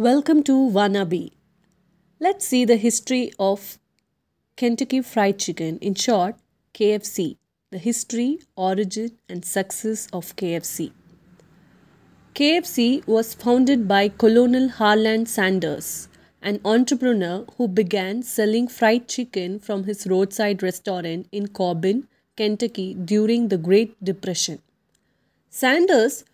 Welcome to Wannabe. Let's see the history of Kentucky Fried Chicken, in short, KFC. The history, origin, and success of KFC. KFC was founded by Colonel Harland Sanders, an entrepreneur who began selling fried chicken from his roadside restaurant in Corbin, Kentucky during the Great Depression. Sanders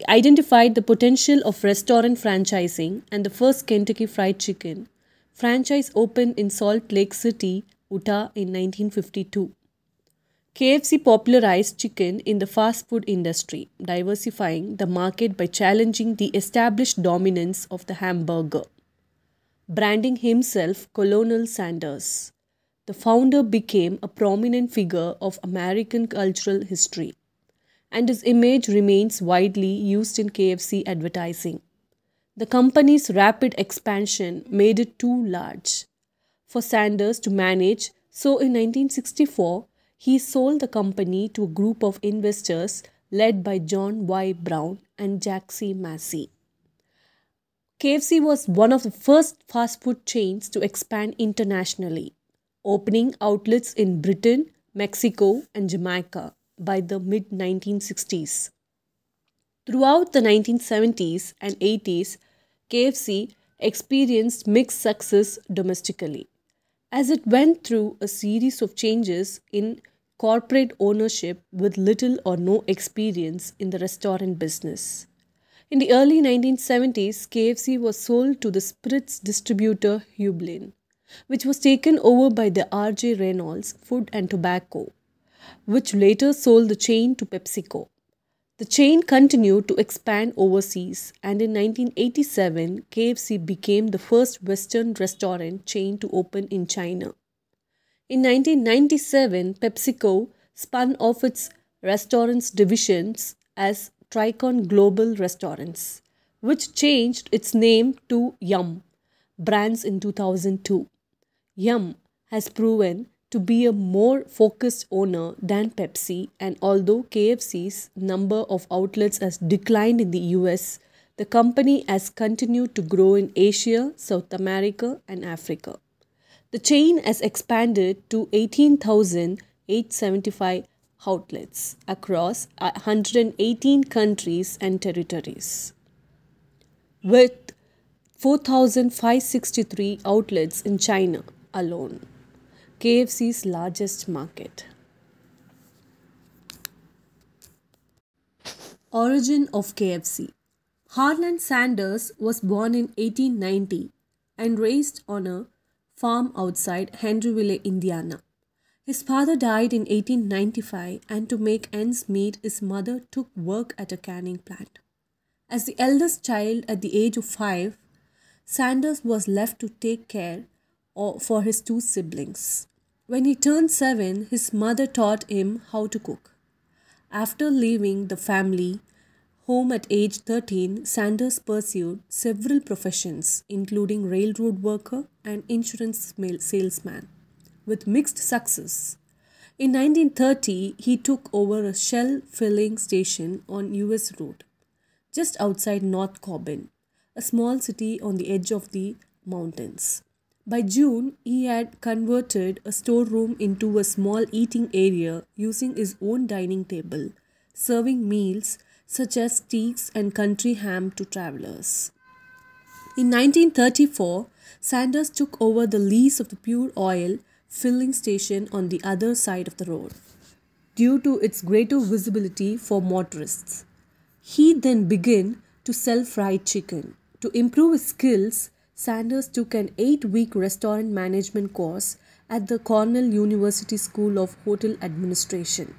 identified the potential of restaurant franchising, and the first Kentucky Fried Chicken franchise opened in Salt Lake City, Utah in 1952. KFC popularized chicken in the fast food industry, diversifying the market by challenging the established dominance of the hamburger. Branding himself Colonel Sanders, the founder became a prominent figure of American cultural history, and his image remains widely used in KFC advertising. The company's rapid expansion made it too large for Sanders to manage, so in 1964, he sold the company to a group of investors led by John Y. Brown and Jack C. Massey. KFC was one of the first fast food chains to expand internationally, opening outlets in Britain, Mexico, and Jamaica by the mid 1960s. Throughout the 1970s and 80s, KFC experienced mixed success domestically, as it went through a series of changes in corporate ownership with little or no experience in the restaurant business. In the early 1970s, KFC was sold to the spirits distributor Hublin, which was taken over by the R.J. Reynolds Food and Tobacco, which later sold the chain to PepsiCo. The chain continued to expand overseas, and in 1987, KFC became the first Western restaurant chain to open in China. In 1997, PepsiCo spun off its restaurants divisions as Tricon Global Restaurants, which changed its name to Yum! Brands in 2002. Yum! Has proven to be a more focused owner than Pepsi, and although KFC's number of outlets has declined in the US, the company has continued to grow in Asia, South America, and Africa. The chain has expanded to 18,875 outlets across 118 countries and territories, with 4,563 outlets in China alone, KFC's largest market. Origin of KFC. Harland Sanders was born in 1890 and raised on a farm outside Henryville, Indiana. His father died in 1895, and to make ends meet, his mother took work at a canning plant. As the eldest child at the age of 5, Sanders was left to take care for his two siblings. When he turned 7, his mother taught him how to cook. After leaving the family home at age 13, Sanders pursued several professions, including railroad worker and insurance salesman, with mixed success. In 1930, he took over a Shell filling station on US Road, just outside North Corbin, a small city on the edge of the mountains. By June, he had converted a storeroom into a small eating area using his own dining table, serving meals such as steaks and country ham to travelers. In 1934, Sanders took over the lease of the Pure Oil filling station on the other side of the road, due to its greater visibility for motorists. He then began to sell fried chicken. To improve his skills, Sanders took an 8-week restaurant management course at the Cornell University School of Hotel Administration.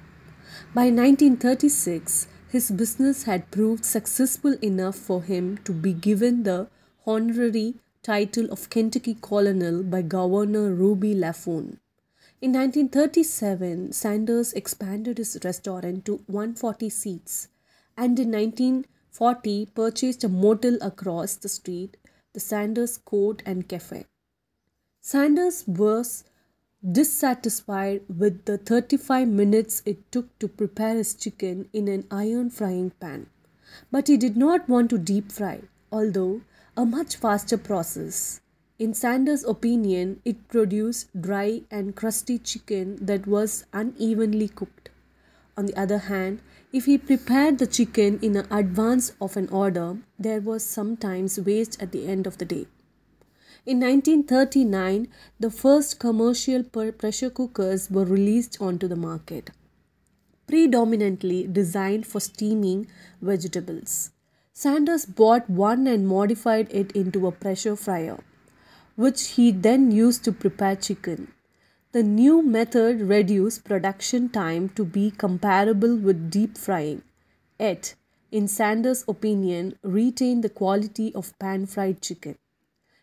By 1936, his business had proved successful enough for him to be given the honorary title of Kentucky Colonel by Governor Ruby Laffoon. In 1937, Sanders expanded his restaurant to 140 seats, and in 1940 purchased a motel across the street, the Sanders Court and Cafe. Sanders was dissatisfied with the 35 minutes it took to prepare his chicken in an iron frying pan, but he did not want to deep fry, although a much faster process. In Sanders' opinion, it produced dry and crusty chicken that was unevenly cooked. On the other hand, if he prepared the chicken in advance of an order, there was sometimes waste at the end of the day. In 1939, the first commercial pressure cookers were released onto the market, predominantly designed for steaming vegetables. Sanders bought one and modified it into a pressure fryer, which he then used to prepare chicken. The new method reduced production time to be comparable with deep frying, yet, in Sanders' opinion, retained the quality of pan fried chicken.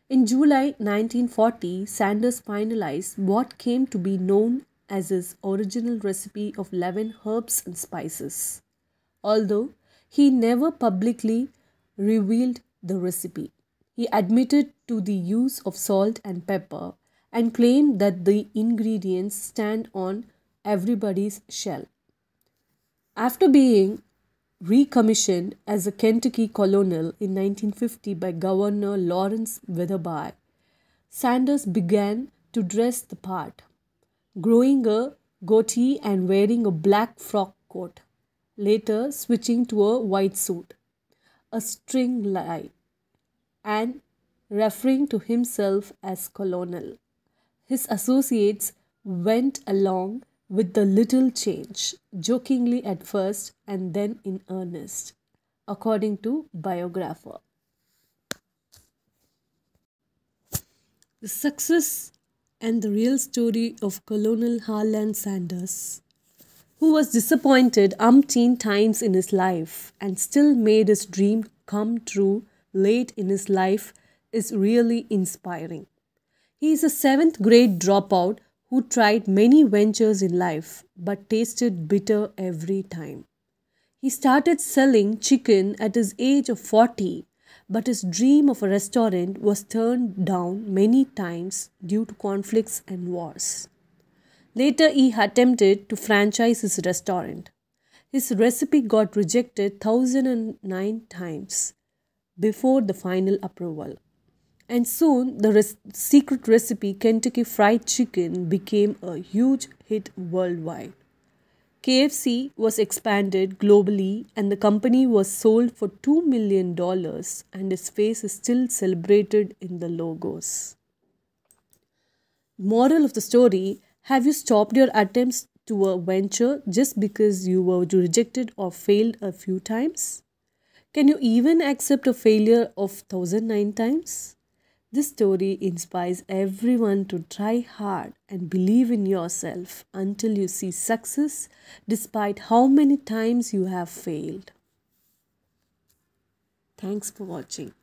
In July 1940, Sanders finalized what came to be known as his original recipe of 11 herbs and spices, although he never publicly revealed the recipe. He admitted to the use of salt and pepper and claimed that the ingredients stand on everybody's shelf. After being recommissioned as a Kentucky colonel in 1950 by Governor Lawrence Weatherby, Sanders began to dress the part, growing a goatee and wearing a black frock coat, later switching to a white suit, a string lie, and referring to himself as colonel. His associates went along with the little change, jokingly at first and then in earnest, according to biographer. The success and the real story of Colonel Harland Sanders, who was disappointed umpteen times in his life and still made his dream come true late in his life, is really inspiring. He is a seventh grade dropout who tried many ventures in life but tasted bitter every time. He started selling chicken at his age of 40, but his dream of a restaurant was turned down many times due to conflicts and wars. Later, he attempted to franchise his restaurant. His recipe got rejected 1009 times before the final approval. And soon, the secret recipe Kentucky Fried Chicken became a huge hit worldwide. KFC was expanded globally and the company was sold for $2 million, and his face is still celebrated in the logos. Moral of the story: have you stopped your attempts to a venture just because you were rejected or failed a few times? Can you even accept a failure of 1009 times? This story inspires everyone to try hard and believe in yourself until you see success despite how many times you have failed. Thanks for watching.